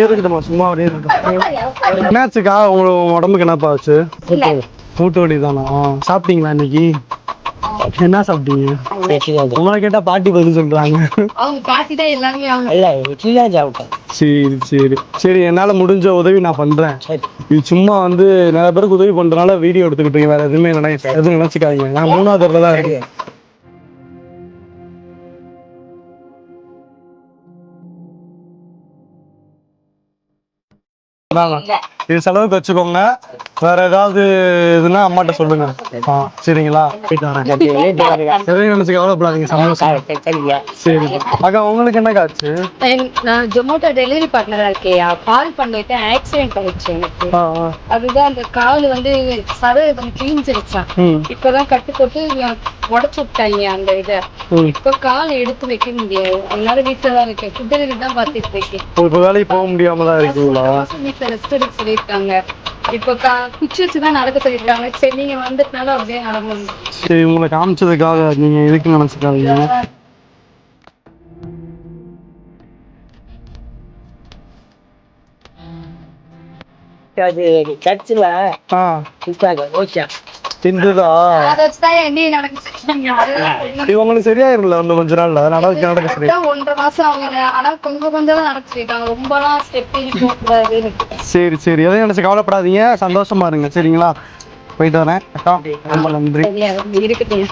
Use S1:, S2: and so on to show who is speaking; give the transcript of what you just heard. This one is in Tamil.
S1: இருக்குதுமா சும்மா அப்படியே இருக்கு. என்னாச்சுக்கா உங்க உடம்புக்கு என்னப்பா ஆச்சு? மூட்டு வலி தானா? சாப்பிட்டீங்களா இன்னைக்கு? என்ன சாப்பிட்டீங்க? உங்களை கேட்டா பாட்டி பதில் சொல்றாங்க. சரி சரி சரி, என்னால முடிஞ்ச உதவி நான் பண்றேன். இது சும்மா வந்து நிறைய பேருக்கு உதவி பண்றதுனால வீடியோ எடுத்துக்கிட்டு வேற எதுவுமே எதுவும் நினைச்சுக்காதீங்க. நான் 3வது தடவை தான் இருக்கேன். இது செலவுக்கு வச்சுக்கோங்க. வேற ஏதாவது இதுன்னா அம்மாட்ட சொல்லுங்க. சரிங்களா? எதையும் நினைச்சு கவலைப்படாதீங்க. சரி அக்கா, உங்களுக்கு என்ன காச்சு?
S2: நான் ஜொமேட்டோ டெலிவரி பார்ட்னரா இருக்கேயா. கால் பண்ணிட்டு ஆக்சிடென்ட் ஆயிடுச்சு எனக்கு. அதுதான் அந்த கால் வந்து சதை கிழிஞ்சிருச்சான். இப்பதான் கட்டு போட்டு உடச்சு விட்டாங்க அந்த இதை. இப்ப கால் எடுத்து வைக்க முடியாது. அதனால வீட்டுல தான் இருக்கேன். ஃபுட் டெலிவரி தான் பார்த்துட்டு இருக்கேன்.
S1: இப்ப வேலைக்கு போக முடியாம தான் இருக்கீங்களா?
S2: வீட்டுல ரெஸ்ட் எடுக்க சொல்லியிருக்காங்க. இப்போ குச்சி வச்சுதான் நடக்க சொல்லியிருக்காங்க. சரி, நீங்க வந்துட்டனால அப்படியே நடக்கணும்.
S1: சரி, உங்களை காமிச்சதுக்காக நீங்க எதுக்கு நினைச்சுக்காதீங்க.
S3: சர்ச்சில்
S1: உங்களுக்கு சரியாயிரும்ல இன்னும் கொஞ்ச நாள்ல நடக்க சரி.
S2: 1.5 மாசம் ஆகுங்க. ஆனா கொஞ்சம் தான் நடக்க சொல்லிட்டாங்க. ரொம்பலாம் ஸ்டெப் போகக்கூடாது.
S1: சரி சரி, எதையும் நினைச்சு கவலைப்படாதீங்க. சந்தோஷமா இருங்க. சரிங்களா? போயிட்டு வரேன் அக்கா. ரொம்ப நன்றி.
S2: இருக்கட்டும்.